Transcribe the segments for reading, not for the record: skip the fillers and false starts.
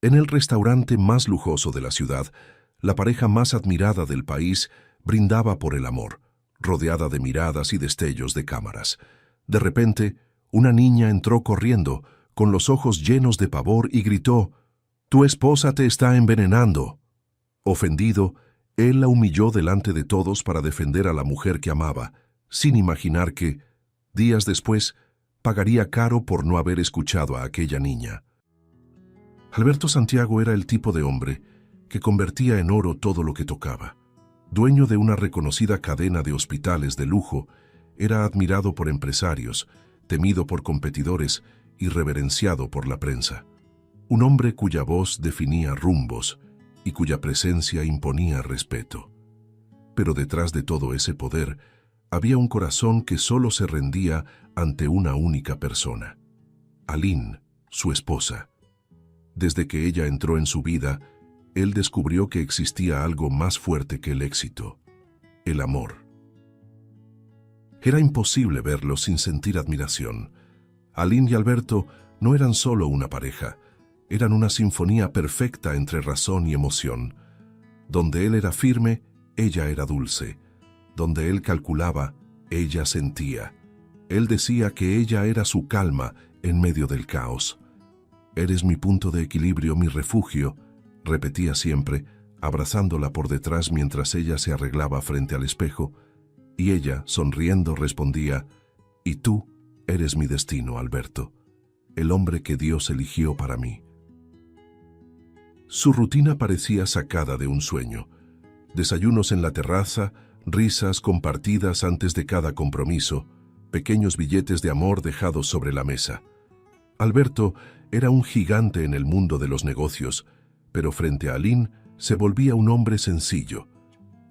En el restaurante más lujoso de la ciudad, la pareja más admirada del país brindaba por el amor, rodeada de miradas y destellos de cámaras. De repente, una niña entró corriendo, con los ojos llenos de pavor, y gritó: «Tu esposa te está envenenando». Ofendido, él la humilló delante de todos para defender a la mujer que amaba, sin imaginar que, días después, pagaría caro por no haber escuchado a aquella niña. Alberto Santiago era el tipo de hombre que convertía en oro todo lo que tocaba. Dueño de una reconocida cadena de hospitales de lujo, era admirado por empresarios, temido por competidores y reverenciado por la prensa. Un hombre cuya voz definía rumbos y cuya presencia imponía respeto. Pero detrás de todo ese poder había un corazón que solo se rendía ante una única persona: Aline, su esposa. Desde que ella entró en su vida, él descubrió que existía algo más fuerte que el éxito: el amor. Era imposible verlo sin sentir admiración. Aline y Alberto no eran solo una pareja, eran una sinfonía perfecta entre razón y emoción. Donde él era firme, ella era dulce. Donde él calculaba, ella sentía. Él decía que ella era su calma en medio del caos. «Eres mi punto de equilibrio, mi refugio», repetía siempre, abrazándola por detrás mientras ella se arreglaba frente al espejo, y ella, sonriendo, respondía: «Y tú eres mi destino, Alberto, el hombre que Dios eligió para mí». Su rutina parecía sacada de un sueño. Desayunos en la terraza, risas compartidas antes de cada compromiso, pequeños billetes de amor dejados sobre la mesa. Alberto era un gigante en el mundo de los negocios, pero frente a Aline se volvía un hombre sencillo,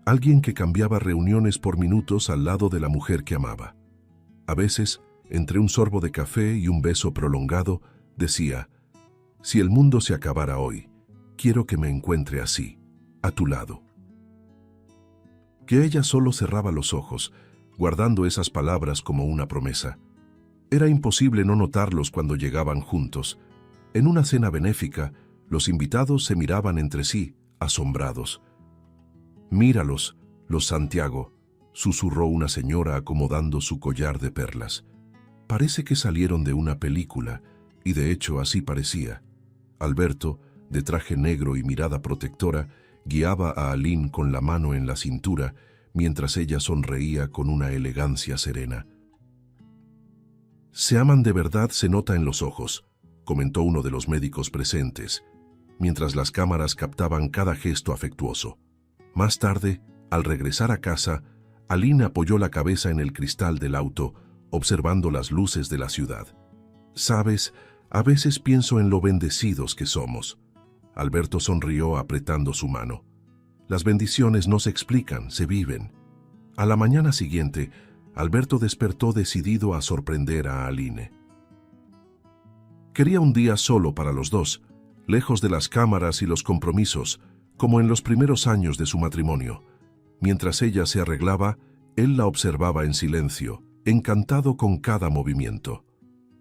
alguien que cambiaba reuniones por minutos al lado de la mujer que amaba. A veces, entre un sorbo de café y un beso prolongado, decía: «Si el mundo se acabara hoy, quiero que me encuentre así, a tu lado». Que ella solo cerraba los ojos, guardando esas palabras como una promesa. Era imposible no notarlos cuando llegaban juntos. En una cena benéfica, los invitados se miraban entre sí, asombrados. «Míralos, los Santiago», susurró una señora acomodando su collar de perlas. «Parece que salieron de una película», y de hecho así parecía. Alberto, de traje negro y mirada protectora, guiaba a Aline con la mano en la cintura, mientras ella sonreía con una elegancia serena. «Se aman de verdad, se nota en los ojos», comentó uno de los médicos presentes, mientras las cámaras captaban cada gesto afectuoso. Más tarde, al regresar a casa, Aline apoyó la cabeza en el cristal del auto, observando las luces de la ciudad. «Sabes, a veces pienso en lo bendecidos que somos». Alberto sonrió apretando su mano. «Las bendiciones no se explican, se viven». A la mañana siguiente, Alberto despertó decidido a sorprender a Aline. Quería un día solo para los dos, lejos de las cámaras y los compromisos, como en los primeros años de su matrimonio. Mientras ella se arreglaba, él la observaba en silencio, encantado con cada movimiento.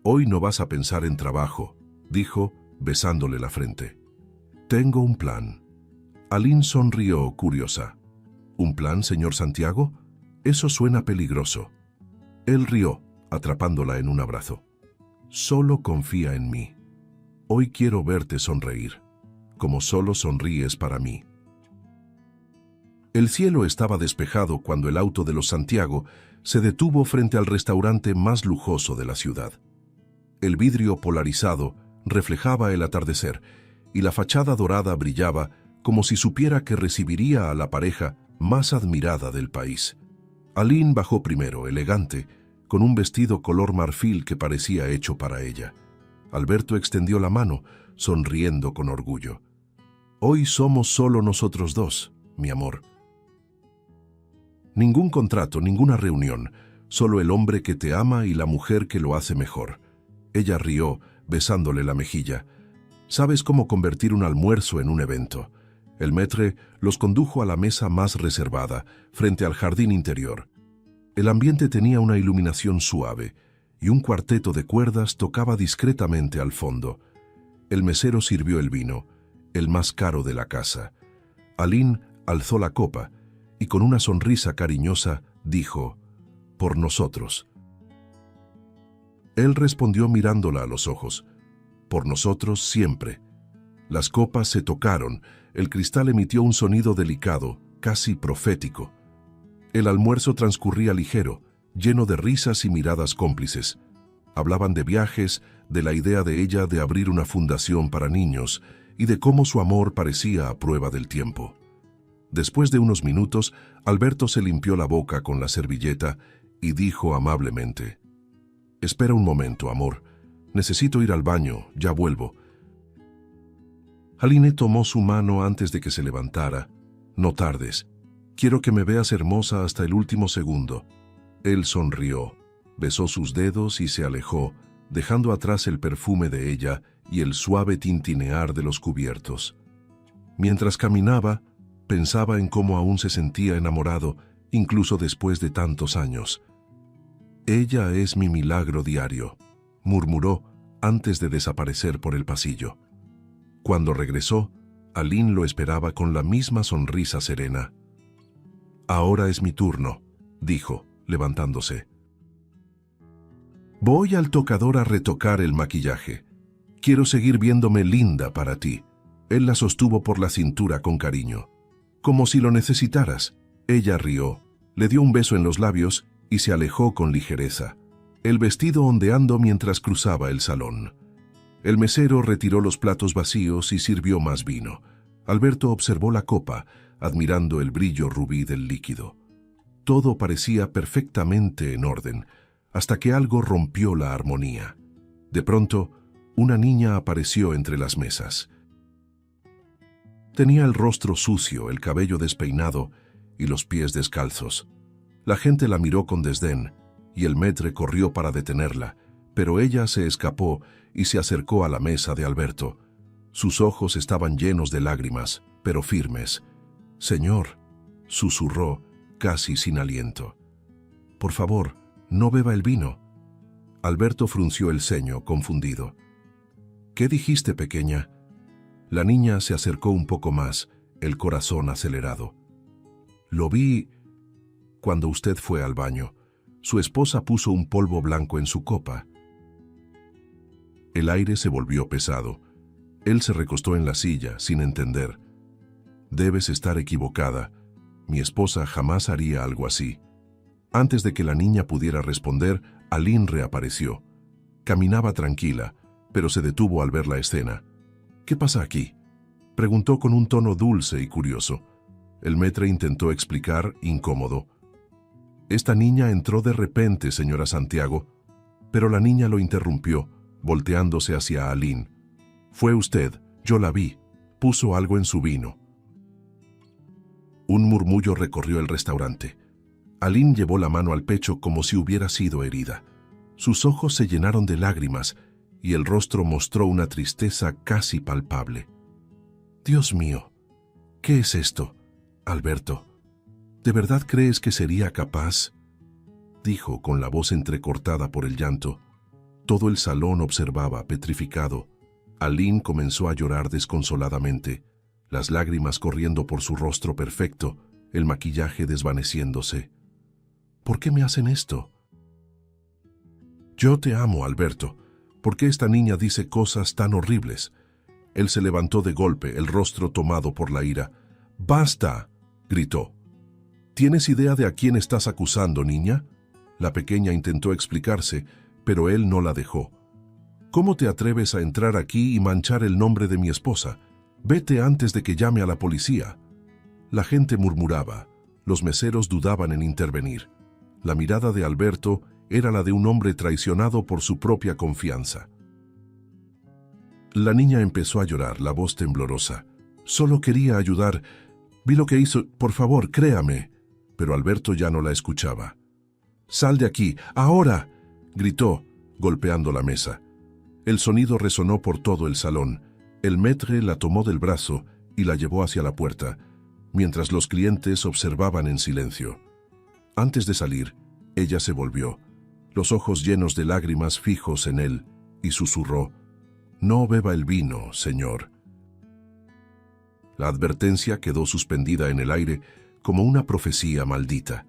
«Hoy no vas a pensar en trabajo», dijo, besándole la frente. «Tengo un plan». Aline sonrió, curiosa. «¿Un plan, señor Santiago? Eso suena peligroso». Él rió, atrapándola en un abrazo. «Solo confía en mí. Hoy quiero verte sonreír, como solo sonríes para mí». El cielo estaba despejado cuando el auto de los Santiago se detuvo frente al restaurante más lujoso de la ciudad. El vidrio polarizado reflejaba el atardecer y la fachada dorada brillaba como si supiera que recibiría a la pareja más admirada del país. Aline bajó primero, elegante, con un vestido color marfil que parecía hecho para ella. Alberto extendió la mano, sonriendo con orgullo. «Hoy somos solo nosotros dos, mi amor». Ningún contrato, ninguna reunión, solo el hombre que te ama y la mujer que lo hace mejor. Ella rió, besándole la mejilla. «Sabes cómo convertir un almuerzo en un evento». El maître los condujo a la mesa más reservada, frente al jardín interior. El ambiente tenía una iluminación suave, y un cuarteto de cuerdas tocaba discretamente al fondo. El mesero sirvió el vino, el más caro de la casa. Aline alzó la copa y con una sonrisa cariñosa dijo: «Por nosotros». Él respondió mirándola a los ojos: «Por nosotros siempre». Las copas se tocaron, el cristal emitió un sonido delicado, casi profético. El almuerzo transcurría ligero, lleno de risas y miradas cómplices. Hablaban de viajes, de la idea de ella de abrir una fundación para niños y de cómo su amor parecía a prueba del tiempo. Después de unos minutos, Alberto se limpió la boca con la servilleta y dijo amablemente: «Espera un momento, amor. Necesito ir al baño, ya vuelvo». Aline tomó su mano antes de que se levantara. «No tardes. Quiero que me veas hermosa hasta el último segundo». Él sonrió, besó sus dedos y se alejó, dejando atrás el perfume de ella y el suave tintinear de los cubiertos. Mientras caminaba, pensaba en cómo aún se sentía enamorado, incluso después de tantos años. «Ella es mi milagro diario», murmuró antes de desaparecer por el pasillo. Cuando regresó, Aline lo esperaba con la misma sonrisa serena. «Ahora es mi turno», dijo, levantándose. «Voy al tocador a retocar el maquillaje. Quiero seguir viéndome linda para ti». Él la sostuvo por la cintura con cariño. «Como si lo necesitaras». Ella rió, le dio un beso en los labios y se alejó con ligereza, el vestido ondeando mientras cruzaba el salón. El mesero retiró los platos vacíos y sirvió más vino. Alberto observó la copa, admirando el brillo rubí del líquido. Todo parecía perfectamente en orden, hasta que algo rompió la armonía. De pronto, una niña apareció entre las mesas. Tenía el rostro sucio, el cabello despeinado y los pies descalzos. La gente la miró con desdén, y el maître corrió para detenerla, pero ella se escapó y se acercó a la mesa de Alberto. Sus ojos estaban llenos de lágrimas, pero firmes. «Señor», susurró, casi sin aliento. «Por favor, no beba el vino». Alberto frunció el ceño, confundido. «¿Qué dijiste, pequeña?». La niña se acercó un poco más, el corazón acelerado. «Lo vi cuando usted fue al baño. Su esposa puso un polvo blanco en su copa». El aire se volvió pesado. Él se recostó en la silla, sin entender. «Debes estar equivocada. Mi esposa jamás haría algo así». Antes de que la niña pudiera responder, Aline reapareció. Caminaba tranquila, pero se detuvo al ver la escena. «¿Qué pasa aquí?», preguntó con un tono dulce y curioso. El maître intentó explicar, incómodo. «Esta niña entró de repente, señora Santiago». Pero la niña lo interrumpió, volteándose hacia Aline. «Fue usted, yo la vi. Puso algo en su vino». Un murmullo recorrió el restaurante. Aline llevó la mano al pecho como si hubiera sido herida. Sus ojos se llenaron de lágrimas y el rostro mostró una tristeza casi palpable. «Dios mío, ¿qué es esto, Alberto? ¿De verdad crees que sería capaz?», dijo con la voz entrecortada por el llanto. Todo el salón observaba, petrificado. Aline comenzó a llorar desconsoladamente, las lágrimas corriendo por su rostro perfecto, el maquillaje desvaneciéndose. «¿Por qué me hacen esto?». «Yo te amo, Alberto. ¿Por qué esta niña dice cosas tan horribles?». Él se levantó de golpe, el rostro tomado por la ira. «¡Basta!», gritó. «¿Tienes idea de a quién estás acusando, niña?». La pequeña intentó explicarse, pero él no la dejó. «¿Cómo te atreves a entrar aquí y manchar el nombre de mi esposa? Vete antes de que llame a la policía». La gente murmuraba. Los meseros dudaban en intervenir. La mirada de Alberto era la de un hombre traicionado por su propia confianza. La niña empezó a llorar, la voz temblorosa. «Solo quería ayudar. Vi lo que hizo. Por favor, créame». Pero Alberto ya no la escuchaba. «Sal de aquí, ahora», gritó, golpeando la mesa. El sonido resonó por todo el salón. El maître la tomó del brazo y la llevó hacia la puerta, mientras los clientes observaban en silencio. Antes de salir, ella se volvió, los ojos llenos de lágrimas fijos en él, y susurró: «No beba el vino, señor». La advertencia quedó suspendida en el aire como una profecía maldita.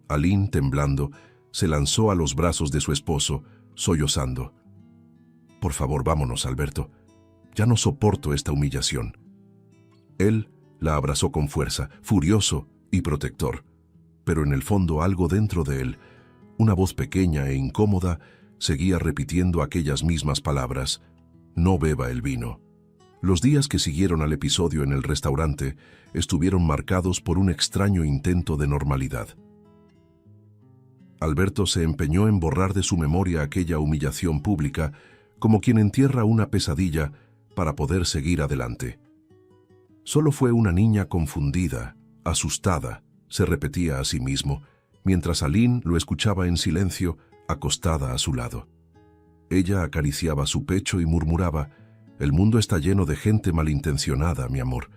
Aline, temblando, se lanzó a los brazos de su esposo, sollozando. «Por favor, vámonos, Alberto. Ya no soporto esta humillación». Él la abrazó con fuerza, furioso y protector. Pero en el fondo algo dentro de él, una voz pequeña e incómoda, seguía repitiendo aquellas mismas palabras: «No beba el vino». Los días que siguieron al episodio en el restaurante estuvieron marcados por un extraño intento de normalidad. Alberto se empeñó en borrar de su memoria aquella humillación pública, como quien entierra una pesadilla para poder seguir adelante. Solo fue una niña confundida, asustada, se repetía a sí mismo, mientras Aline lo escuchaba en silencio, acostada a su lado. Ella acariciaba su pecho y murmuraba: «El mundo está lleno de gente malintencionada, mi amor.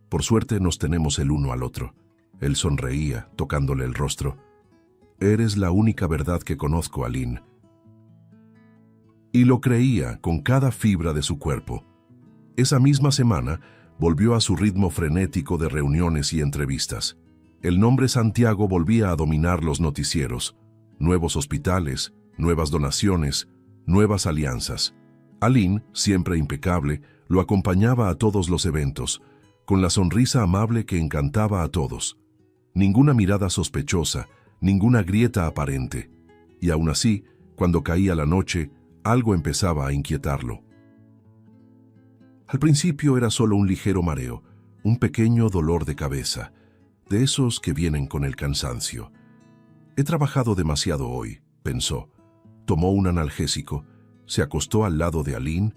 Por suerte nos tenemos el uno al otro». Él sonreía, tocándole el rostro. «Eres la única verdad que conozco, Aline». Y lo creía con cada fibra de su cuerpo. Esa misma semana volvió a su ritmo frenético de reuniones y entrevistas. El nombre Santiago volvía a dominar los noticieros. Nuevos hospitales, nuevas donaciones, nuevas alianzas. Aline, siempre impecable, lo acompañaba a todos los eventos, con la sonrisa amable que encantaba a todos. Ninguna mirada sospechosa, ninguna grieta aparente. Y aún así, cuando caía la noche, algo empezaba a inquietarlo. Al principio era solo un ligero mareo, un pequeño dolor de cabeza, de esos que vienen con el cansancio. «He trabajado demasiado hoy», pensó. Tomó un analgésico, se acostó al lado de Aline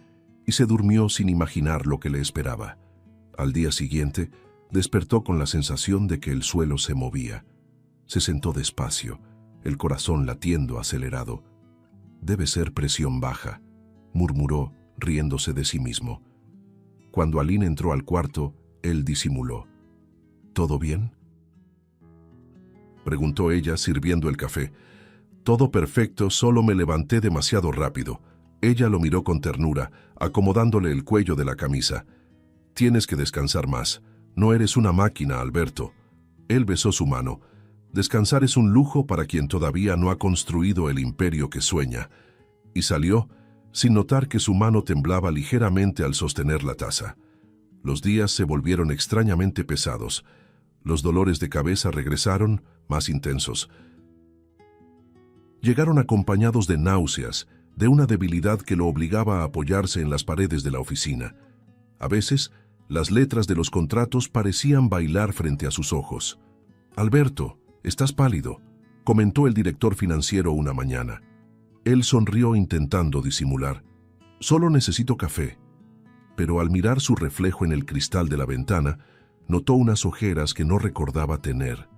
y se durmió sin imaginar lo que le esperaba. Al día siguiente, despertó con la sensación de que el suelo se movía. Se sentó despacio, el corazón latiendo acelerado. «Debe ser presión baja», murmuró, riéndose de sí mismo. Cuando Aline entró al cuarto, él disimuló. «¿Todo bien?», preguntó ella, sirviendo el café. «Todo perfecto, solo me levanté demasiado rápido». Ella lo miró con ternura, acomodándole el cuello de la camisa. «Tienes que descansar más. No eres una máquina, Alberto». Él besó su mano. «Descansar es un lujo para quien todavía no ha construido el imperio que sueña». Y salió, sin notar que su mano temblaba ligeramente al sostener la taza. Los días se volvieron extrañamente pesados. Los dolores de cabeza regresaron, más intensos. Llegaron acompañados de náuseas, de una debilidad que lo obligaba a apoyarse en las paredes de la oficina. A veces, las letras de los contratos parecían bailar frente a sus ojos. «Alberto, estás pálido», comentó el director financiero una mañana. Él sonrió intentando disimular. «Solo necesito café». Pero al mirar su reflejo en el cristal de la ventana, notó unas ojeras que no recordaba tener.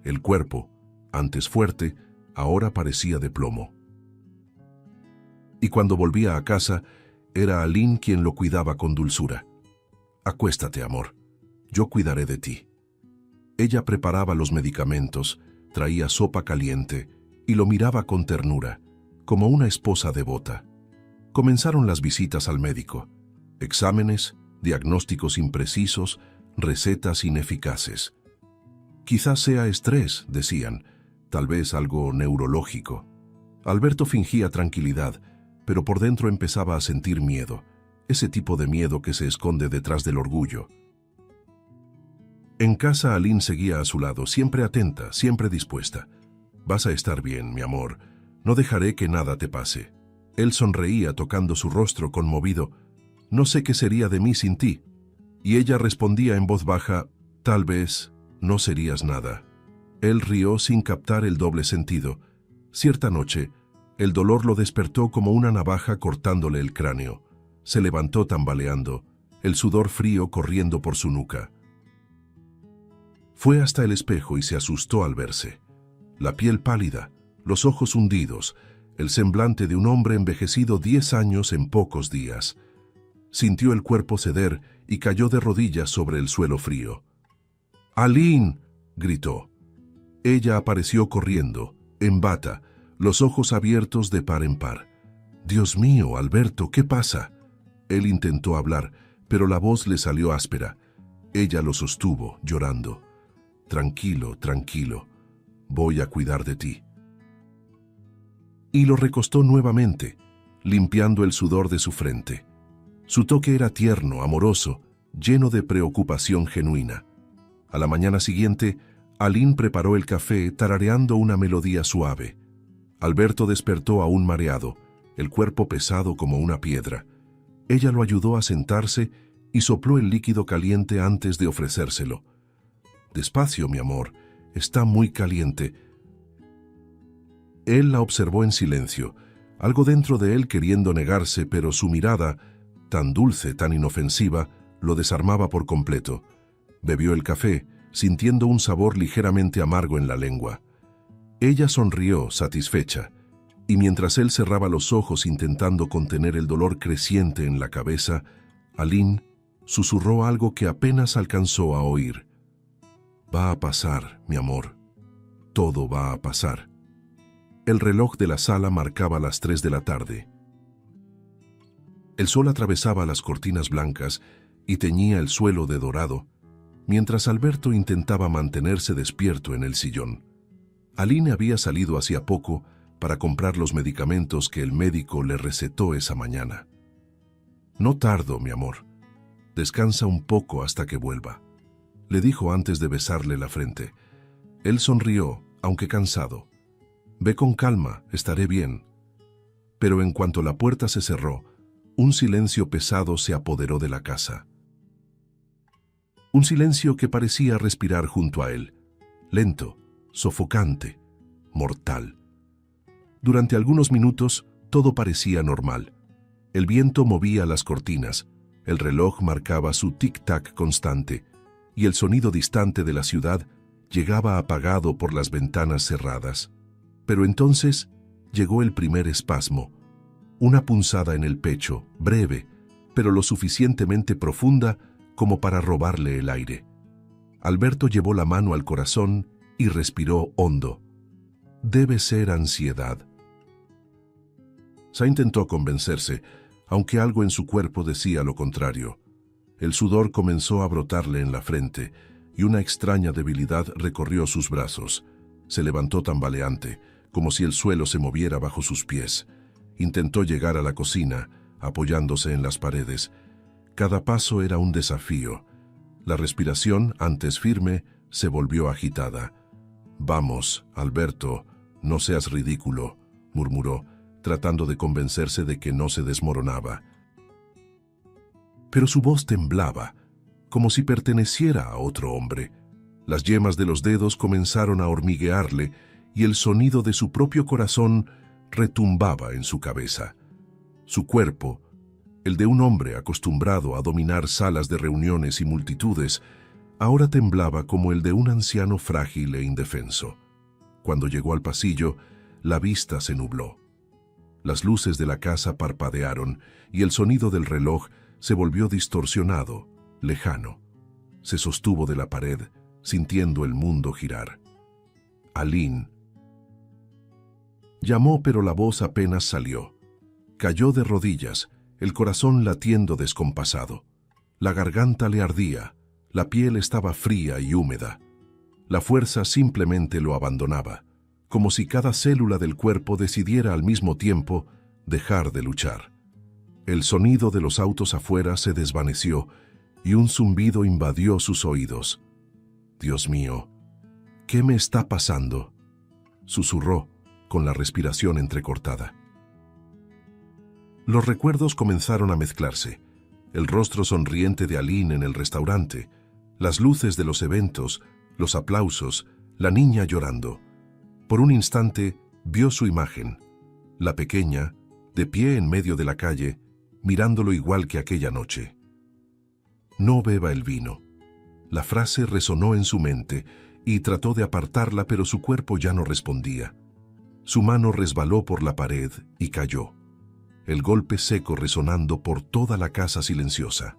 El cuerpo, antes fuerte, ahora parecía de plomo. Y cuando volvía a casa, era Aline quien lo cuidaba con dulzura. «Acuéstate, amor. Yo cuidaré de ti». Ella preparaba los medicamentos, traía sopa caliente y lo miraba con ternura, como una esposa devota. Comenzaron las visitas al médico. Exámenes, diagnósticos imprecisos, recetas ineficaces. «Quizás sea estrés», decían, «tal vez algo neurológico». Alberto fingía tranquilidad, pero por dentro empezaba a sentir miedo, ese tipo de miedo que se esconde detrás del orgullo. En casa, Aline seguía a su lado, siempre atenta, siempre dispuesta. «Vas a estar bien, mi amor. No dejaré que nada te pase». Él sonreía tocando su rostro conmovido. «No sé qué sería de mí sin ti». Y ella respondía en voz baja: «Tal vez no serías nada». Él rió sin captar el doble sentido. Cierta noche, el dolor lo despertó como una navaja cortándole el cráneo. Se levantó tambaleando, el sudor frío corriendo por su nuca. Fue hasta el espejo y se asustó al verse. La piel pálida, los ojos hundidos, el semblante de un hombre envejecido 10 años en pocos días. Sintió el cuerpo ceder y cayó de rodillas sobre el suelo frío. «¡Aline!», gritó. Ella apareció corriendo, en bata, los ojos abiertos de par en par. «Dios mío, Alberto, ¿qué pasa?». Él intentó hablar, pero la voz le salió áspera. Ella lo sostuvo, llorando. Tranquilo, tranquilo, voy a cuidar de ti. Y lo recostó nuevamente, limpiando el sudor de su frente. Su toque era tierno, amoroso, lleno de preocupación genuina. A la mañana siguiente, Aline preparó el café tarareando una melodía suave. Alberto despertó aún mareado, el cuerpo pesado como una piedra. Ella lo ayudó a sentarse y sopló el líquido caliente antes de ofrecérselo. Despacio, mi amor, está muy caliente. Él la observó en silencio, algo dentro de él queriendo negarse, pero su mirada, tan dulce, tan inofensiva, lo desarmaba por completo. Bebió el café, sintiendo un sabor ligeramente amargo en la lengua. Ella sonrió, satisfecha, y mientras él cerraba los ojos intentando contener el dolor creciente en la cabeza, Aline susurró algo que apenas alcanzó a oír. Va a pasar, mi amor. Todo va a pasar. El reloj de la sala marcaba las 3 de la tarde. El sol atravesaba las cortinas blancas y teñía el suelo de dorado, mientras Alberto intentaba mantenerse despierto en el sillón. Aline había salido hacía poco para comprar los medicamentos que el médico le recetó esa mañana. No tardo, mi amor. Descansa un poco hasta que vuelva, le dijo antes de besarle la frente. Él sonrió, aunque cansado. Ve con calma, estaré bien. Pero en cuanto la puerta se cerró, un silencio pesado se apoderó de la casa. Un silencio que parecía respirar junto a él, lento, sofocante, mortal. Durante algunos minutos, todo parecía normal. El viento movía las cortinas, el reloj marcaba su tic-tac constante, y el sonido distante de la ciudad llegaba apagado por las ventanas cerradas. Pero entonces llegó el primer espasmo, una punzada en el pecho, breve, pero lo suficientemente profunda como para robarle el aire. Alberto llevó la mano al corazón y respiró hondo. Debe ser ansiedad. Sa intentó convencerse, aunque algo en su cuerpo decía lo contrario. El sudor comenzó a brotarle en la frente y una extraña debilidad recorrió sus brazos. Se levantó tambaleante, como si el suelo se moviera bajo sus pies. Intentó llegar a la cocina, apoyándose en las paredes. Cada paso era un desafío. La respiración, antes firme, se volvió agitada. «Vamos, Alberto, no seas ridículo», murmuró, tratando de convencerse de que no se desmoronaba. Pero su voz temblaba, como si perteneciera a otro hombre. Las yemas de los dedos comenzaron a hormiguearle y el sonido de su propio corazón retumbaba en su cabeza. Su cuerpo, el de un hombre acostumbrado a dominar salas de reuniones y multitudes, ahora temblaba como el de un anciano frágil e indefenso. Cuando llegó al pasillo, la vista se nubló. Las luces de la casa parpadearon y el sonido del reloj se volvió distorsionado, lejano. Se sostuvo de la pared, sintiendo el mundo girar. Aline. Llamó, pero la voz apenas salió. Cayó de rodillas, el corazón latiendo descompasado. La garganta le ardía, la piel estaba fría y húmeda. La fuerza simplemente lo abandonaba, como si cada célula del cuerpo decidiera al mismo tiempo dejar de luchar. El sonido de los autos afuera se desvaneció y un zumbido invadió sus oídos. «Dios mío, ¿qué me está pasando?», susurró, con la respiración entrecortada. Los recuerdos comenzaron a mezclarse. El rostro sonriente de Aline en el restaurante, las luces de los eventos, los aplausos, la niña llorando. Por un instante vio su imagen, la pequeña, de pie en medio de la calle, mirándolo igual que aquella noche. «No beba el vino». La frase resonó en su mente y trató de apartarla, pero su cuerpo ya no respondía. Su mano resbaló por la pared y cayó, el golpe seco resonando por toda la casa silenciosa.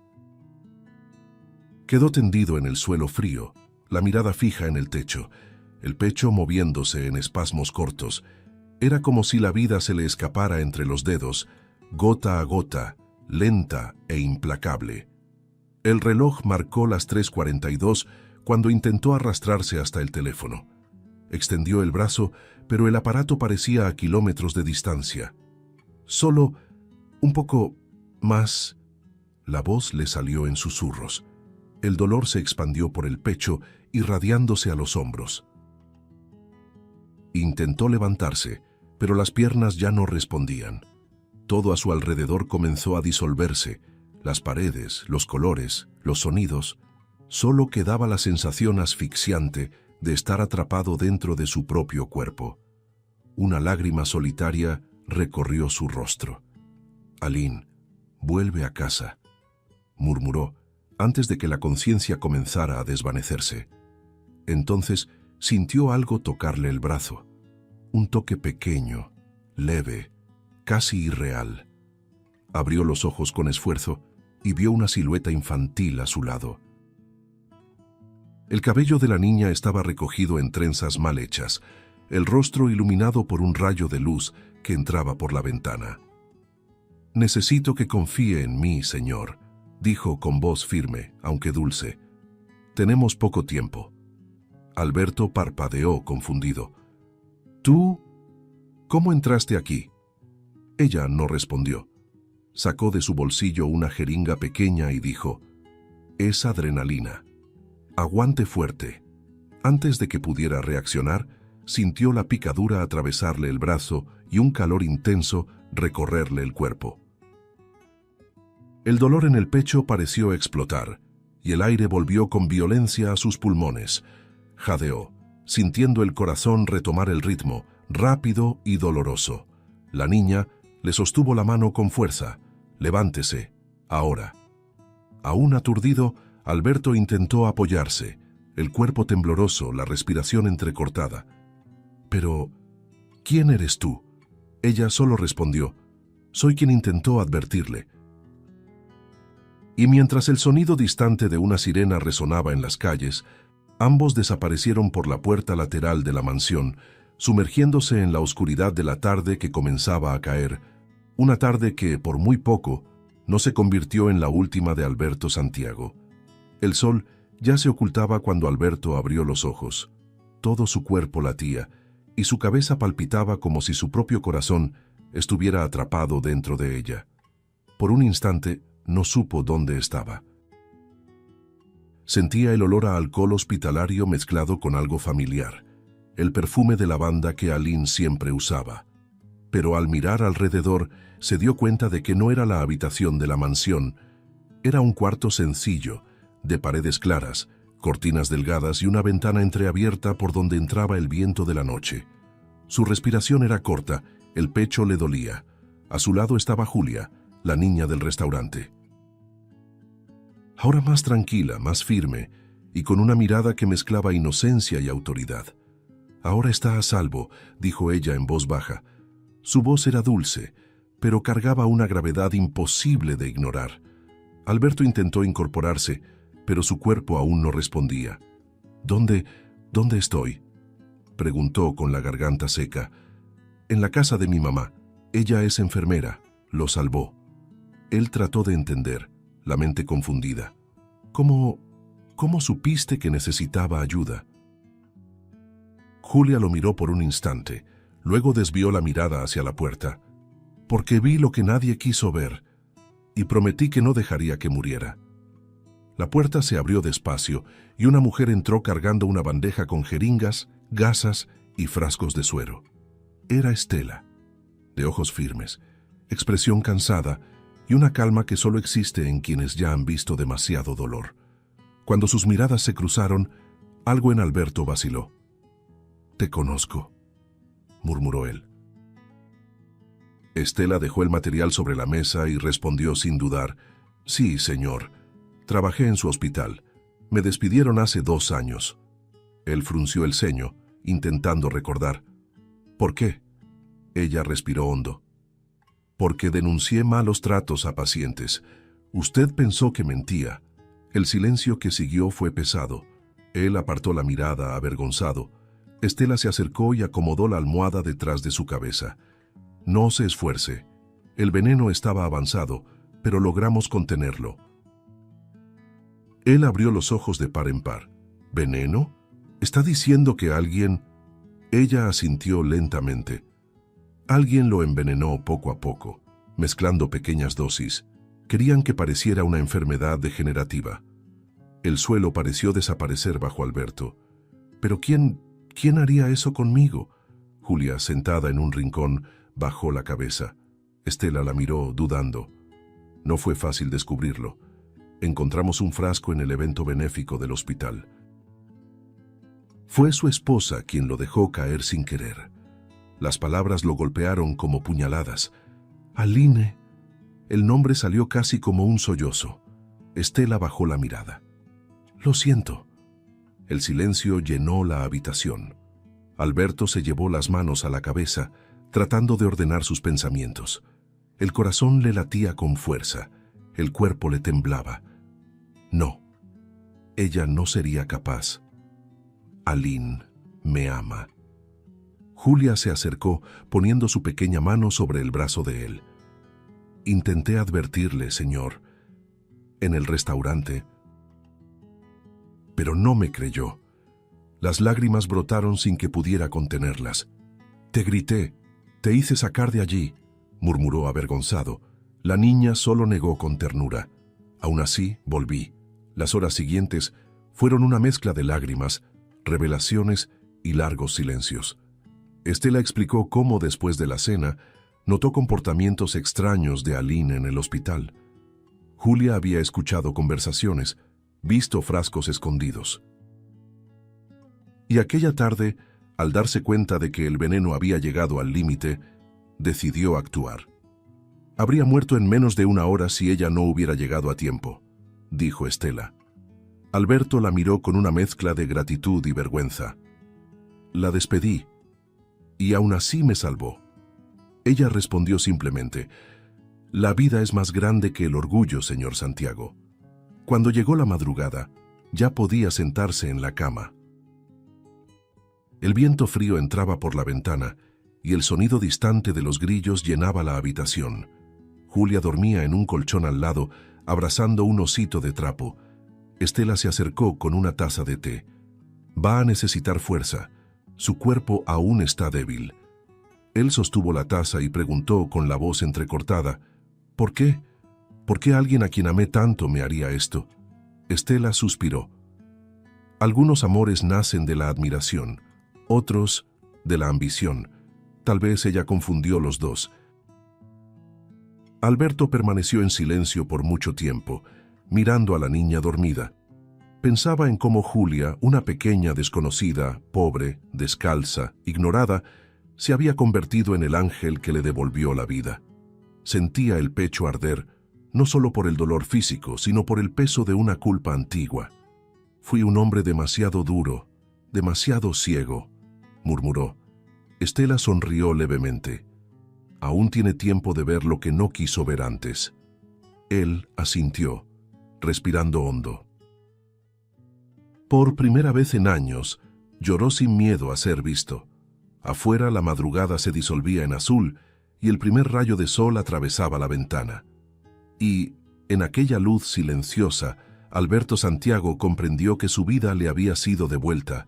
Quedó tendido en el suelo frío, la mirada fija en el techo, el pecho moviéndose en espasmos cortos. Era como si la vida se le escapara entre los dedos, gota a gota, lenta e implacable. El reloj marcó las 3:42 cuando intentó arrastrarse hasta el teléfono. Extendió el brazo, pero el aparato parecía a kilómetros de distancia. Solo un poco más. La voz le salió en susurros. El dolor se expandió por el pecho, irradiándose a los hombros. Intentó levantarse, pero las piernas ya no respondían. Todo a su alrededor comenzó a disolverse. Las paredes, los colores, los sonidos. Solo quedaba la sensación asfixiante de estar atrapado dentro de su propio cuerpo. Una lágrima solitaria recorrió su rostro. «Aline, vuelve a casa», murmuró, antes de que la conciencia comenzara a desvanecerse. Entonces sintió algo tocarle el brazo. Un toque pequeño, leve, casi irreal. Abrió los ojos con esfuerzo y vio una silueta infantil a su lado. El cabello de la niña estaba recogido en trenzas mal hechas, el rostro iluminado por un rayo de luz que entraba por la ventana. «Necesito que confíe en mí, señor», dijo con voz firme, aunque dulce. «Tenemos poco tiempo». Alberto parpadeó confundido. «¿Tú? ¿Cómo entraste aquí?» Ella no respondió. Sacó de su bolsillo una jeringa pequeña y dijo: «Es adrenalina. Aguante fuerte». Antes de que pudiera reaccionar, sintió la picadura atravesarle el brazo y un calor intenso recorrerle el cuerpo. El dolor en el pecho pareció explotar, y el aire volvió con violencia a sus pulmones. Jadeó, sintiendo el corazón retomar el ritmo, rápido y doloroso. La niña le sostuvo la mano con fuerza. «Levántese, ahora». Aún aturdido, Alberto intentó apoyarse, el cuerpo tembloroso, la respiración entrecortada. «Pero, ¿quién eres tú?». Ella solo respondió: «Soy quien intentó advertirle». Y mientras el sonido distante de una sirena resonaba en las calles, ambos desaparecieron por la puerta lateral de la mansión, sumergiéndose en la oscuridad de la tarde que comenzaba a caer, una tarde que, por muy poco, no se convirtió en la última de Alberto Santiago. El sol ya se ocultaba cuando Alberto abrió los ojos. Todo su cuerpo latía, y su cabeza palpitaba como si su propio corazón estuviera atrapado dentro de ella. Por un instante, no supo dónde estaba. Sentía el olor a alcohol hospitalario mezclado con algo familiar, el perfume de lavanda que Aline siempre usaba. Pero al mirar alrededor, se dio cuenta de que no era la habitación de la mansión. Era un cuarto sencillo, de paredes claras, cortinas delgadas y una ventana entreabierta por donde entraba el viento de la noche. Su respiración era corta, el pecho le dolía. A su lado estaba Julia, la niña del restaurante. Ahora más tranquila, más firme, y con una mirada que mezclaba inocencia y autoridad. «Ahora está a salvo», dijo ella en voz baja. Su voz era dulce, pero cargaba una gravedad imposible de ignorar. Alberto intentó incorporarse, pero su cuerpo aún no respondía. «¿Dónde estoy?», preguntó con la garganta seca. «En la casa de mi mamá. Ella es enfermera. Lo salvó». Él trató de entender, la mente confundida. «¿Cómo supiste que necesitaba ayuda?». Julia lo miró por un instante, luego desvió la mirada hacia la puerta. «Porque vi lo que nadie quiso ver, y prometí que no dejaría que muriera». La puerta se abrió despacio y una mujer entró cargando una bandeja con jeringas, gasas y frascos de suero. Era Estela, de ojos firmes, expresión cansada y una calma que solo existe en quienes ya han visto demasiado dolor. Cuando sus miradas se cruzaron, algo en Alberto vaciló. «Te conozco», murmuró él. Estela dejó el material sobre la mesa y respondió sin dudar: «Sí, señor. Trabajé en su hospital. Me despidieron hace 2 años». Él frunció el ceño, intentando recordar. «¿Por qué?». Ella respiró hondo. «Porque denuncié malos tratos a pacientes. Usted pensó que mentía». El silencio que siguió fue pesado. Él apartó la mirada, avergonzado. Estela se acercó y acomodó la almohada detrás de su cabeza. «No se esfuerce. El veneno estaba avanzado, pero logramos contenerlo». Él abrió los ojos de par en par. ¿Veneno? ¿Está diciendo que alguien...? Ella asintió lentamente. Alguien lo envenenó poco a poco, mezclando pequeñas dosis. Querían que pareciera una enfermedad degenerativa. El suelo pareció desaparecer bajo Alberto. ¿Pero quién haría eso conmigo? Julia, sentada en un rincón, bajó la cabeza. Estela la miró, dudando. No fue fácil descubrirlo. Encontramos un frasco en el evento benéfico del hospital. Fue su esposa quien lo dejó caer sin querer. Las palabras lo golpearon como puñaladas. Aline. El nombre salió casi como un sollozo. Estela bajó la mirada. Lo siento. El silencio llenó la habitación. Alberto se llevó las manos a la cabeza, tratando de ordenar sus pensamientos. El corazón le latía con fuerza. El cuerpo le temblaba. No. Ella no sería capaz. Aline me ama. Julia se acercó, poniendo su pequeña mano sobre el brazo de él. Intenté advertirle, señor, en el restaurante, pero no me creyó. Las lágrimas brotaron sin que pudiera contenerlas. Te grité, te hice sacar de allí, murmuró avergonzado. La niña solo negó con ternura. Aún así, volví. Las horas siguientes fueron una mezcla de lágrimas, revelaciones y largos silencios. Estela explicó cómo, después de la cena, notó comportamientos extraños de Aline en el hospital. Julia había escuchado conversaciones, visto frascos escondidos. Y aquella tarde, al darse cuenta de que el veneno había llegado al límite, decidió actuar. Habría muerto en menos de una hora si ella no hubiera llegado a tiempo, dijo Estela. Alberto la miró con una mezcla de gratitud y vergüenza. La despedí, y aún así me salvó. Ella respondió simplemente, la vida es más grande que el orgullo, señor Santiago. Cuando llegó la madrugada, ya podía sentarse en la cama. El viento frío entraba por la ventana y el sonido distante de los grillos llenaba la habitación. Julia dormía en un colchón al lado, abrazando un osito de trapo. Estela se acercó con una taza de té. Va a necesitar fuerza. Su cuerpo aún está débil. Él sostuvo la taza y preguntó con la voz entrecortada, ¿por qué? ¿Por qué alguien a quien amé tanto me haría esto? Estela suspiró. Algunos amores nacen de la admiración, otros de la ambición. Tal vez ella confundió los dos. Alberto permaneció en silencio por mucho tiempo, mirando a la niña dormida. Pensaba en cómo Julia, una pequeña desconocida, pobre, descalza, ignorada, se había convertido en el ángel que le devolvió la vida. Sentía el pecho arder, no solo por el dolor físico, sino por el peso de una culpa antigua. Fui un hombre demasiado duro, demasiado ciego, murmuró. Estela sonrió levemente. Aún tiene tiempo de ver lo que no quiso ver antes. Él asintió, respirando hondo. Por primera vez en años, lloró sin miedo a ser visto. Afuera la madrugada se disolvía en azul y el primer rayo de sol atravesaba la ventana. Y, en aquella luz silenciosa, Alberto Santiago comprendió que su vida le había sido devuelta,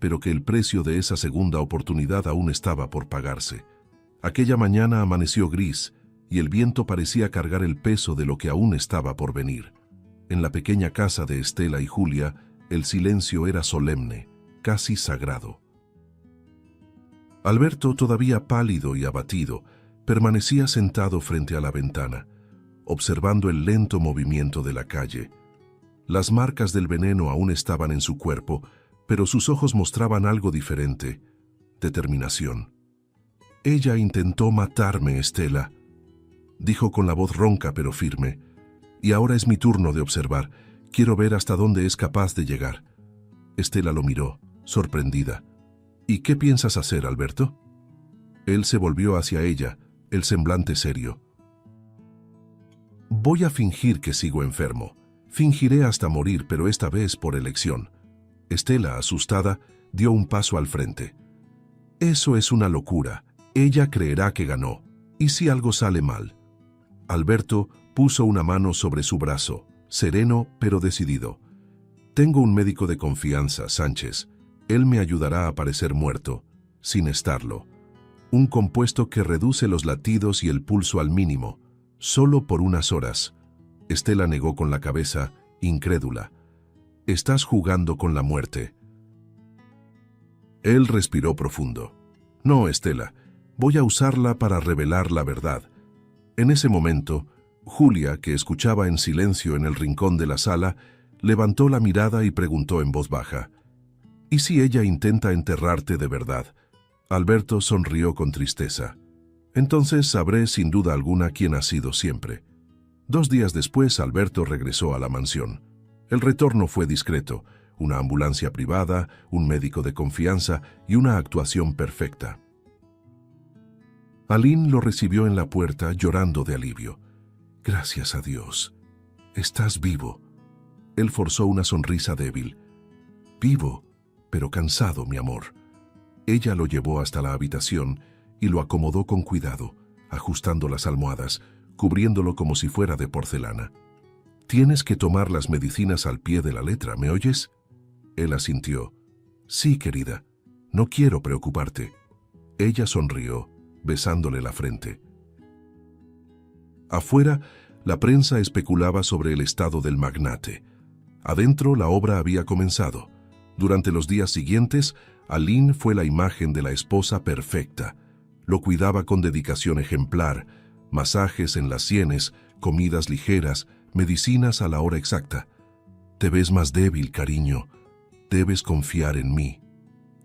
pero que el precio de esa segunda oportunidad aún estaba por pagarse. Aquella mañana amaneció gris y el viento parecía cargar el peso de lo que aún estaba por venir. En la pequeña casa de Estela y Julia, el silencio era solemne, casi sagrado. Alberto, todavía pálido y abatido, permanecía sentado frente a la ventana, observando el lento movimiento de la calle. Las marcas del veneno aún estaban en su cuerpo, pero sus ojos mostraban algo diferente: determinación. Ella intentó matarme, Estela, dijo con la voz ronca pero firme, y ahora es mi turno de observar. Quiero ver hasta dónde es capaz de llegar. Estela lo miró, sorprendida. ¿Y qué piensas hacer, Alberto? Él se volvió hacia ella, el semblante serio. Voy a fingir que sigo enfermo. Fingiré hasta morir, pero esta vez por elección. Estela, asustada, dio un paso al frente. Eso es una locura. Ella creerá que ganó. ¿Y si algo sale mal? Alberto puso una mano sobre su brazo, sereno pero decidido. Tengo un médico de confianza, Sánchez. Él me ayudará a parecer muerto, sin estarlo. Un compuesto que reduce los latidos y el pulso al mínimo, solo por unas horas. Estela negó con la cabeza, incrédula. Estás jugando con la muerte. Él respiró profundo. No, Estela, voy a usarla para revelar la verdad. En ese momento, Julia, que escuchaba en silencio en el rincón de la sala, levantó la mirada y preguntó en voz baja: ¿Y si ella intenta enterrarte de verdad? Alberto sonrió con tristeza. Entonces sabré sin duda alguna quién ha sido siempre. 2 días después, Alberto regresó a la mansión. El retorno fue discreto: una ambulancia privada, un médico de confianza y una actuación perfecta. Aline lo recibió en la puerta llorando de alivio. Gracias a Dios. Estás vivo. Él forzó una sonrisa débil. Vivo, pero cansado, mi amor. Ella lo llevó hasta la habitación y lo acomodó con cuidado, ajustando las almohadas, cubriéndolo como si fuera de porcelana. Tienes que tomar las medicinas al pie de la letra, ¿me oyes? Él asintió. Sí, querida. No quiero preocuparte. Ella sonrió, besándole la frente. Afuera, la prensa especulaba sobre el estado del magnate. Adentro, la obra había comenzado. Durante los días siguientes, Aline fue la imagen de la esposa perfecta. Lo cuidaba con dedicación ejemplar, masajes en las sienes, comidas ligeras, medicinas a la hora exacta. Te ves más débil, cariño. Debes confiar en mí.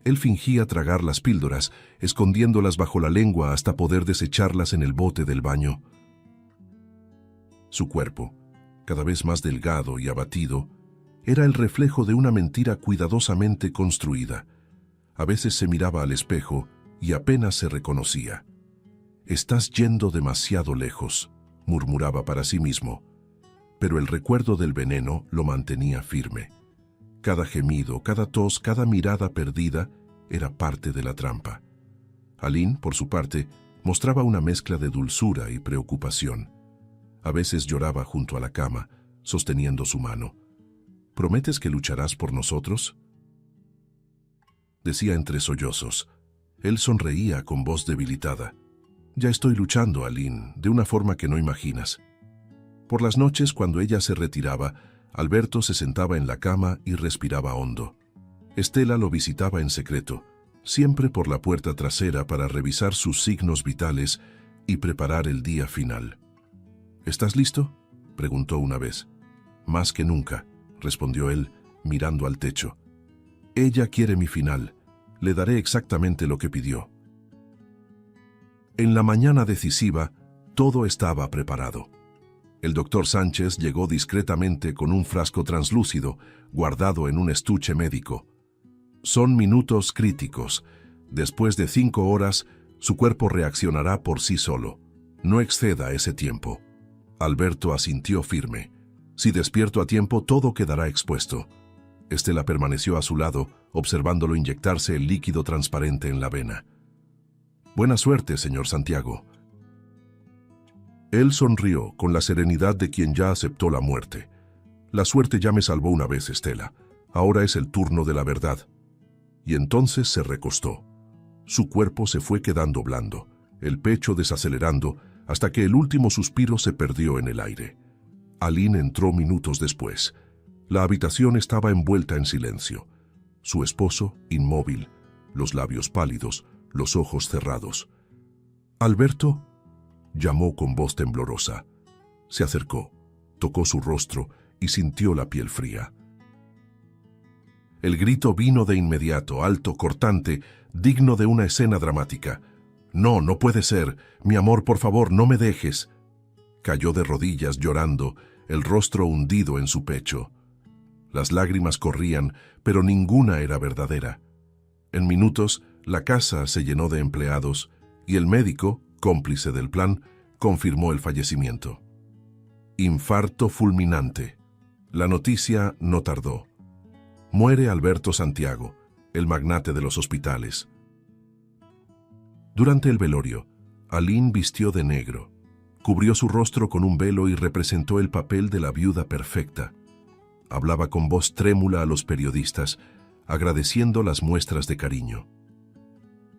Él fingía tragar las píldoras, escondiéndolas bajo la lengua hasta poder desecharlas en el bote del baño. Su cuerpo, cada vez más delgado y abatido, era el reflejo de una mentira cuidadosamente construida. A veces se miraba al espejo y apenas se reconocía. «Estás yendo demasiado lejos», murmuraba para sí mismo. Pero el recuerdo del veneno lo mantenía firme. Cada gemido, cada tos, cada mirada perdida era parte de la trampa. Aline, por su parte, mostraba una mezcla de dulzura y preocupación. A veces lloraba junto a la cama, sosteniendo su mano. ¿Prometes que lucharás por nosotros?, decía entre sollozos. Él sonreía con voz debilitada. Ya estoy luchando, Aline, de una forma que no imaginas. Por las noches, cuando ella se retiraba, Alberto se sentaba en la cama y respiraba hondo. Estela lo visitaba en secreto, siempre por la puerta trasera para revisar sus signos vitales y preparar el día final. ¿Estás listo?, preguntó una vez. Más que nunca, respondió él, mirando al techo. Ella quiere mi final. Le daré exactamente lo que pidió. En la mañana decisiva, todo estaba preparado. El doctor Sánchez llegó discretamente con un frasco translúcido, guardado en un estuche médico. Son minutos críticos. Después de 5 horas, su cuerpo reaccionará por sí solo. No exceda ese tiempo. Alberto asintió firme. Si despierto a tiempo, todo quedará expuesto. Estela permaneció a su lado, observándolo inyectarse el líquido transparente en la vena. Buena suerte, señor Santiago. Él sonrió con la serenidad de quien ya aceptó la muerte. La suerte ya me salvó una vez, Estela. Ahora es el turno de la verdad. Y entonces se recostó. Su cuerpo se fue quedando blando, el pecho desacelerando, hasta que el último suspiro se perdió en el aire. Aline entró minutos después. La habitación estaba envuelta en silencio. Su esposo, inmóvil, los labios pálidos, los ojos cerrados. «Alberto», llamó con voz temblorosa. Se acercó, tocó su rostro y sintió la piel fría. El grito vino de inmediato, alto, cortante, digno de una escena dramática. «No, no puede ser. Mi amor, por favor, no me dejes». Cayó de rodillas llorando, el rostro hundido en su pecho. Las lágrimas corrían, pero ninguna era verdadera. En minutos, la casa se llenó de empleados y el médico, cómplice del plan, confirmó el fallecimiento. Infarto fulminante. La noticia no tardó. Muere Alberto Santiago, el magnate de los hospitales. Durante el velorio, Aline vistió de negro, cubrió su rostro con un velo y representó el papel de la viuda perfecta. Hablaba con voz trémula a los periodistas, agradeciendo las muestras de cariño.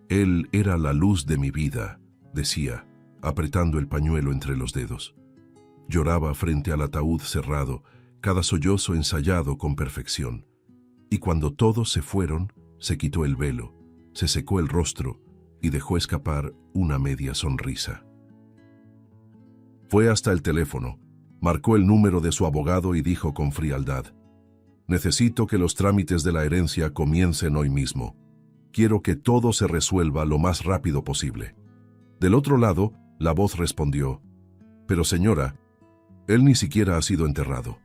Él era la luz de mi vida, decía, apretando el pañuelo entre los dedos. Lloraba frente al ataúd cerrado, cada sollozo ensayado con perfección. Y cuando todos se fueron, se quitó el velo, se secó el rostro y dejó escapar una media sonrisa. Fue hasta el teléfono, marcó el número de su abogado y dijo con frialdad: «Necesito que los trámites de la herencia comiencen hoy mismo. Quiero que todo se resuelva lo más rápido posible». Del otro lado, la voz respondió: «Pero señora, él ni siquiera ha sido enterrado».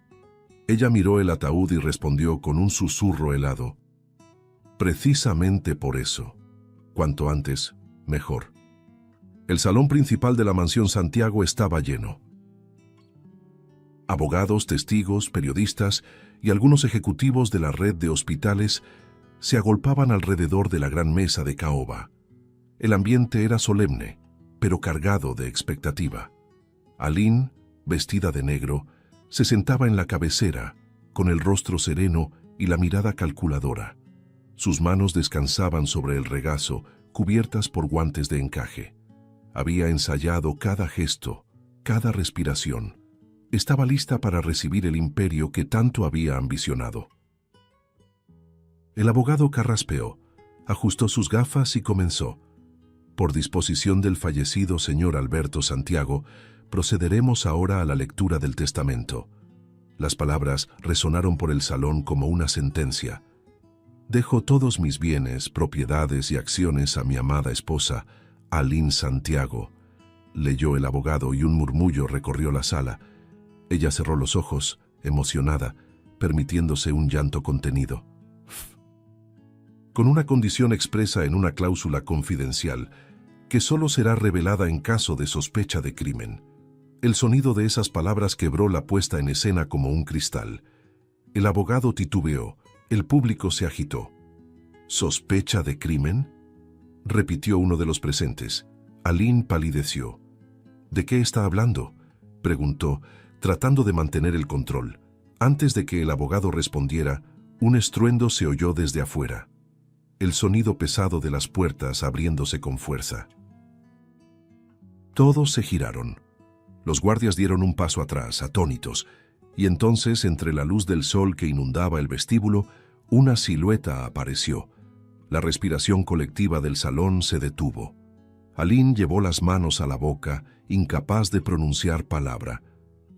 Ella miró el ataúd y respondió con un susurro helado: «Precisamente por eso. Cuanto antes, mejor». El salón principal de la mansión Santiago estaba lleno. Abogados, testigos, periodistas y algunos ejecutivos de la red de hospitales se agolpaban alrededor de la gran mesa de caoba. El ambiente era solemne, pero cargado de expectativa. Aline, vestida de negro, se sentaba en la cabecera, con el rostro sereno y la mirada calculadora. Sus manos descansaban sobre el regazo, cubiertas por guantes de encaje. Había ensayado cada gesto, cada respiración. Estaba lista para recibir el imperio que tanto había ambicionado. El abogado carraspeó, ajustó sus gafas y comenzó: «Por disposición del fallecido señor Alberto Santiago, procederemos ahora a la lectura del testamento». Las palabras resonaron por el salón como una sentencia. «Dejo todos mis bienes, propiedades y acciones a mi amada esposa, Aline Santiago», leyó el abogado y un murmullo recorrió la sala. Ella cerró los ojos, emocionada, permitiéndose un llanto contenido. Con una condición expresa en una cláusula confidencial, que solo será revelada en caso de sospecha de crimen. El sonido de esas palabras quebró la puesta en escena como un cristal. El abogado titubeó, el público se agitó. ¿Sospecha de crimen?, repitió uno de los presentes. Aline palideció. «¿De qué está hablando?», preguntó, tratando de mantener el control. Antes de que el abogado respondiera, un estruendo se oyó desde afuera. El sonido pesado de las puertas abriéndose con fuerza. Todos se giraron. Los guardias dieron un paso atrás, atónitos, y entonces, entre la luz del sol que inundaba el vestíbulo, una silueta apareció. La respiración colectiva del salón se detuvo. Aline llevó las manos a la boca, incapaz de pronunciar palabra.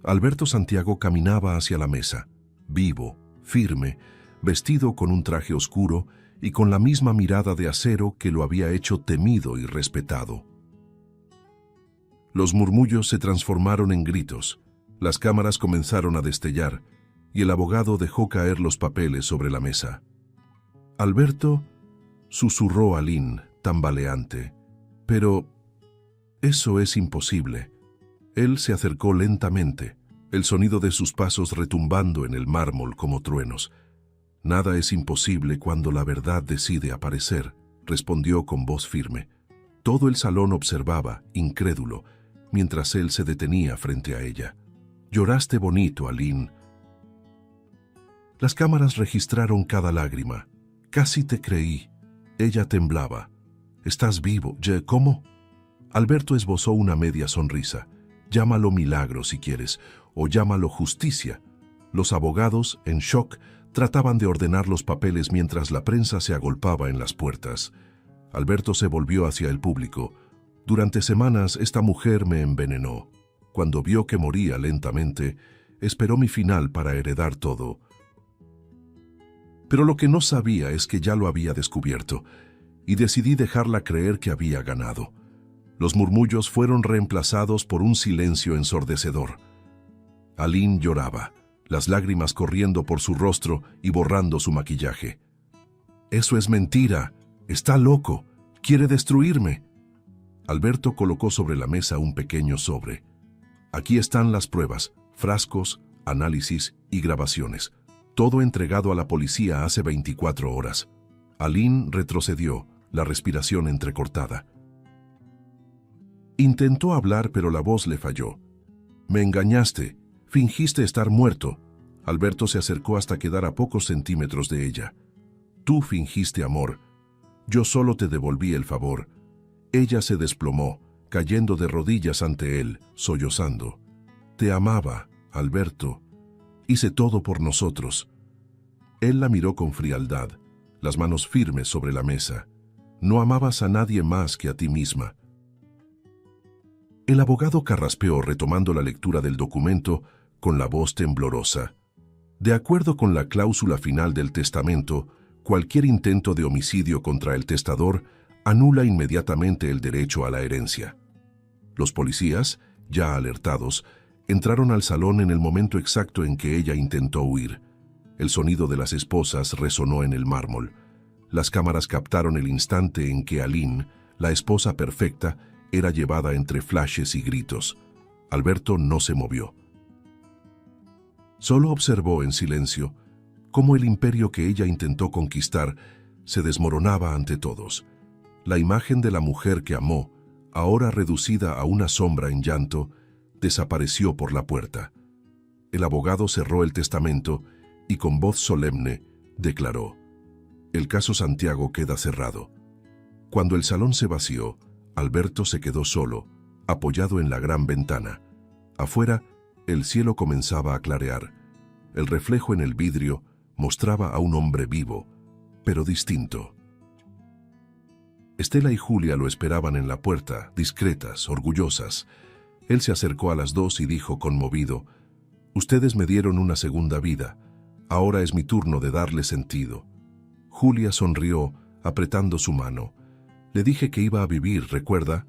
Alberto Santiago caminaba hacia la mesa, vivo, firme, vestido con un traje oscuro y con la misma mirada de acero que lo había hecho temido y respetado. Los murmullos se transformaron en gritos, las cámaras comenzaron a destellar y el abogado dejó caer los papeles sobre la mesa. «Alberto», susurró Aline, tambaleante, «pero eso es imposible». Él se acercó lentamente, el sonido de sus pasos retumbando en el mármol como truenos. «Nada es imposible cuando la verdad decide aparecer», respondió con voz firme. Todo el salón observaba, incrédulo, mientras él se detenía frente a ella. «Lloraste bonito, Aline». Las cámaras registraron cada lágrima. «Casi te creí». Ella temblaba. «¿Estás vivo? ¿Cómo?». Alberto esbozó una media sonrisa. «Llámalo milagro si quieres, o llámalo justicia». Los abogados, en shock, trataban de ordenar los papeles mientras la prensa se agolpaba en las puertas. Alberto se volvió hacia el público. «Durante semanas esta mujer me envenenó. Cuando vio que moría lentamente, esperó mi final para heredar todo. Pero lo que no sabía es que ya lo había descubierto, y decidí dejarla creer que había ganado». Los murmullos fueron reemplazados por un silencio ensordecedor. Aline lloraba, las lágrimas corriendo por su rostro y borrando su maquillaje. «Eso es mentira. Está loco. Quiere destruirme». Alberto colocó sobre la mesa un pequeño sobre. «Aquí están las pruebas, frascos, análisis y grabaciones. Todo entregado a la policía hace 24 horas». Aline retrocedió, la respiración entrecortada. Intentó hablar, pero la voz le falló. «Me engañaste. Fingiste estar muerto. Alberto se acercó hasta quedar a pocos centímetros de ella. Tú fingiste amor. Yo solo te devolví el favor. Ella se desplomó, cayendo de rodillas ante él, sollozando. Te amaba, Alberto. Hice todo por nosotros. Él la miró con frialdad, las manos firmes sobre la mesa. No amabas a nadie más que a ti misma. El abogado carraspeó retomando la lectura del documento con la voz temblorosa. De acuerdo con la cláusula final del testamento, cualquier intento de homicidio contra el testador anula inmediatamente el derecho a la herencia. Los policías, ya alertados, entraron al salón en el momento exacto en que ella intentó huir. El sonido de las esposas resonó en el mármol. Las cámaras captaron el instante en que Aline, la esposa perfecta, era llevada entre flashes y gritos. Alberto no se movió. Solo observó en silencio cómo el imperio que ella intentó conquistar se desmoronaba ante todos. La imagen de la mujer que amó, ahora reducida a una sombra en llanto, desapareció por la puerta. El abogado cerró el testamento y con voz solemne declaró: el caso Santiago queda cerrado. Cuando el salón se vació, Alberto se quedó solo, apoyado en la gran ventana. Afuera, el cielo comenzaba a clarear. El reflejo en el vidrio mostraba a un hombre vivo, pero distinto. Estela y Julia lo esperaban en la puerta, discretas, orgullosas. Él se acercó a las dos y dijo conmovido: ustedes me dieron una segunda vida. Ahora es mi turno de darle sentido. Julia sonrió, apretando su mano. Le dije que iba a vivir, ¿recuerda?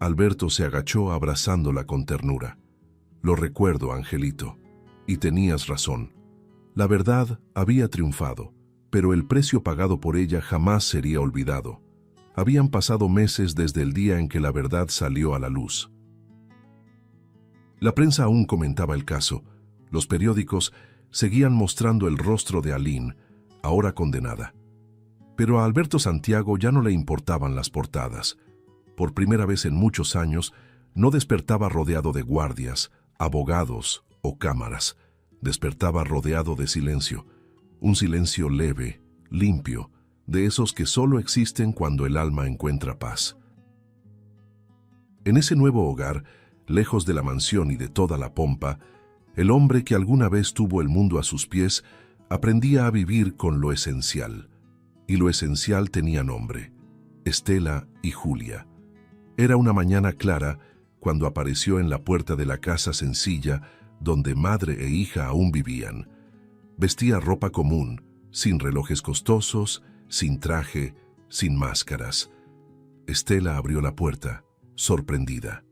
Alberto se agachó abrazándola con ternura. Lo recuerdo, Angelito. Y tenías razón. La verdad había triunfado, pero el precio pagado por ella jamás sería olvidado. Habían pasado meses desde el día en que la verdad salió a la luz. La prensa aún comentaba el caso. Los periódicos seguían mostrando el rostro de Aline, ahora condenada. Pero a Alberto Santiago ya no le importaban las portadas. Por primera vez en muchos años, no despertaba rodeado de guardias, abogados o cámaras. Despertaba rodeado de silencio. Un silencio leve, limpio, de esos que solo existen cuando el alma encuentra paz. En ese nuevo hogar, lejos de la mansión y de toda la pompa, el hombre que alguna vez tuvo el mundo a sus pies aprendía a vivir con lo esencial. Y lo esencial tenía nombre: Estela y Julia. Era una mañana clara cuando apareció en la puerta de la casa sencilla donde madre e hija aún vivían. Vestía ropa común, sin relojes costosos, sin traje, sin máscaras. Estela abrió la puerta, sorprendida.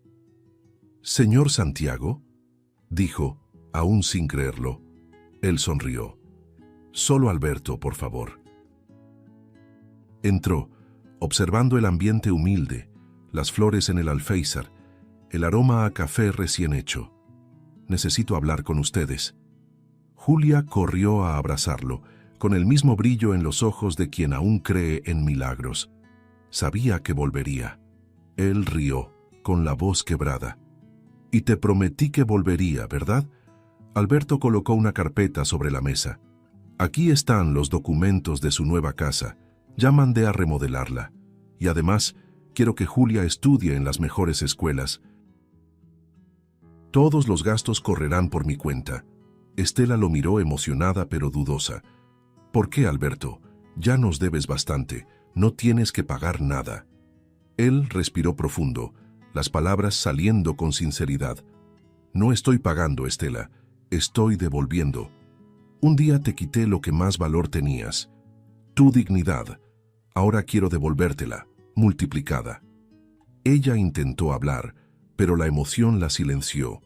«¿Señor Santiago?», dijo, aún sin creerlo. Él sonrió. «Solo Alberto, por favor». Entró, observando el ambiente humilde, las flores en el alféizar, el aroma a café recién hecho. «Necesito hablar con ustedes». Julia corrió a abrazarlo, con el mismo brillo en los ojos de quien aún cree en milagros. Sabía que volvería. Él rió, con la voz quebrada. «Y te prometí que volvería, ¿verdad?». Alberto colocó una carpeta sobre la mesa. «Aquí están los documentos de su nueva casa. Ya mandé a remodelarla. Y además, quiero que Julia estudie en las mejores escuelas. Todos los gastos correrán por mi cuenta». Estela lo miró emocionada pero dudosa. «¿Por qué, Alberto? Ya nos debes bastante. No tienes que pagar nada». Él respiró profundo, las palabras saliendo con sinceridad. «No estoy pagando, Estela. Estoy devolviendo. Un día te quité lo que más valor tenías, tu dignidad. Ahora quiero devolvértela, multiplicada». Ella intentó hablar, pero la emoción la silenció.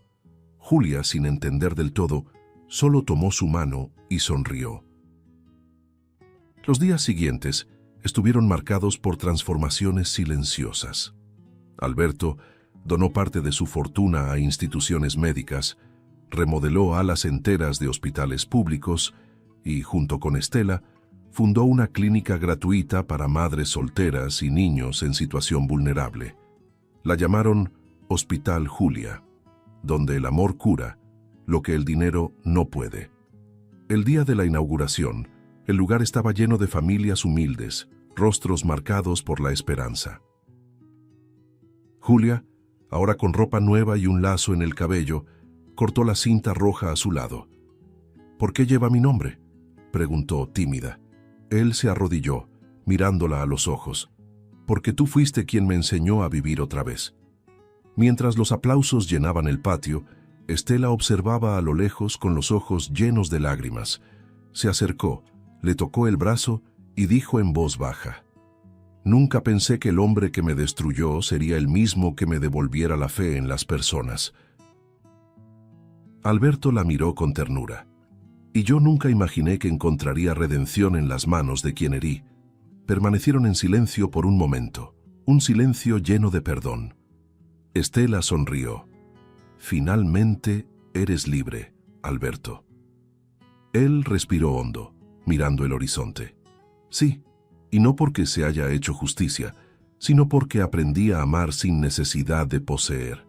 Julia, sin entender del todo, solo tomó su mano y sonrió. Los días siguientes estuvieron marcados por transformaciones silenciosas. Alberto donó parte de su fortuna a instituciones médicas, remodeló alas enteras de hospitales públicos y, junto con Estela, fundó una clínica gratuita para madres solteras y niños en situación vulnerable. La llamaron Hospital Julia, donde el amor cura lo que el dinero no puede. El día de la inauguración, el lugar estaba lleno de familias humildes, rostros marcados por la esperanza. Julia, ahora con ropa nueva y un lazo en el cabello, cortó la cinta roja a su lado. «¿Por qué lleva mi nombre?», preguntó tímida. Él se arrodilló, mirándola a los ojos. «Porque tú fuiste quien me enseñó a vivir otra vez». Mientras los aplausos llenaban el patio, Estela observaba a lo lejos con los ojos llenos de lágrimas. Se acercó, le tocó el brazo y dijo en voz baja: «Nunca pensé que el hombre que me destruyó sería el mismo que me devolviera la fe en las personas». Alberto la miró con ternura. «Y yo nunca imaginé que encontraría redención en las manos de quien herí». Permanecieron en silencio por un momento, un silencio lleno de perdón. Estela sonrió. «Finalmente eres libre, Alberto». Él respiró hondo, mirando el horizonte. «Sí, y no porque se haya hecho justicia, sino porque aprendí a amar sin necesidad de poseer».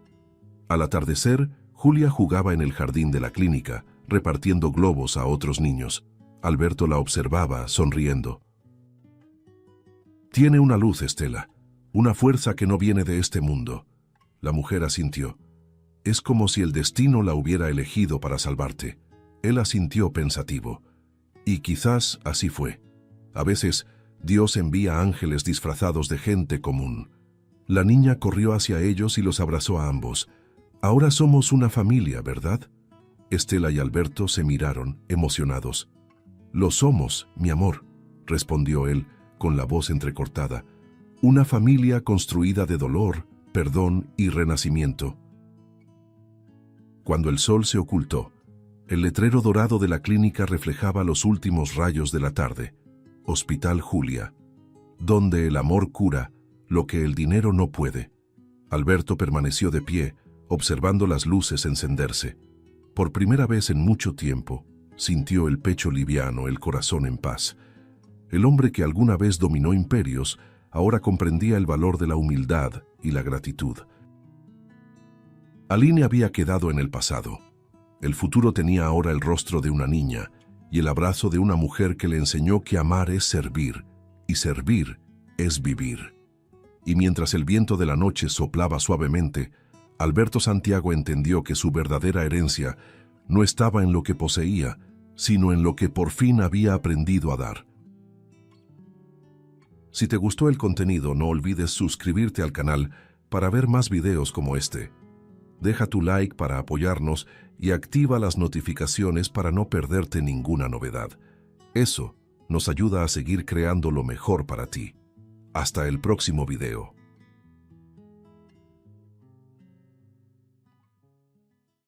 Al atardecer, Julia jugaba en el jardín de la clínica, repartiendo globos a otros niños. Alberto la observaba, sonriendo. «Tiene una luz, Estela, una fuerza que no viene de este mundo». La mujer asintió. «Es como si el destino la hubiera elegido para salvarte». Él asintió pensativo. «Y quizás así fue. A veces Dios envía ángeles disfrazados de gente común». La niña corrió hacia ellos y los abrazó a ambos. «Ahora somos una familia, ¿verdad?». Estela y Alberto se miraron, emocionados. «Lo somos, mi amor», respondió él, con la voz entrecortada. «Una familia construida de dolor, perdón y renacimiento». Cuando el sol se ocultó, el letrero dorado de la clínica reflejaba los últimos rayos de la tarde. Hospital Julia, donde el amor cura lo que el dinero no puede. Alberto permaneció de pie, observando las luces encenderse. Por primera vez en mucho tiempo, sintió el pecho liviano, el corazón en paz. El hombre que alguna vez dominó imperios, ahora comprendía el valor de la humildad y la gratitud. Aline había quedado en el pasado. El futuro tenía ahora el rostro de una niña y el abrazo de una mujer que le enseñó que amar es servir, y servir es vivir. Y mientras el viento de la noche soplaba suavemente, Alberto Santiago entendió que su verdadera herencia no estaba en lo que poseía, sino en lo que por fin había aprendido a dar. Si te gustó el contenido, no olvides suscribirte al canal para ver más videos como este. Deja tu like para apoyarnos y activa las notificaciones para no perderte ninguna novedad. Eso nos ayuda a seguir creando lo mejor para ti. Hasta el próximo video.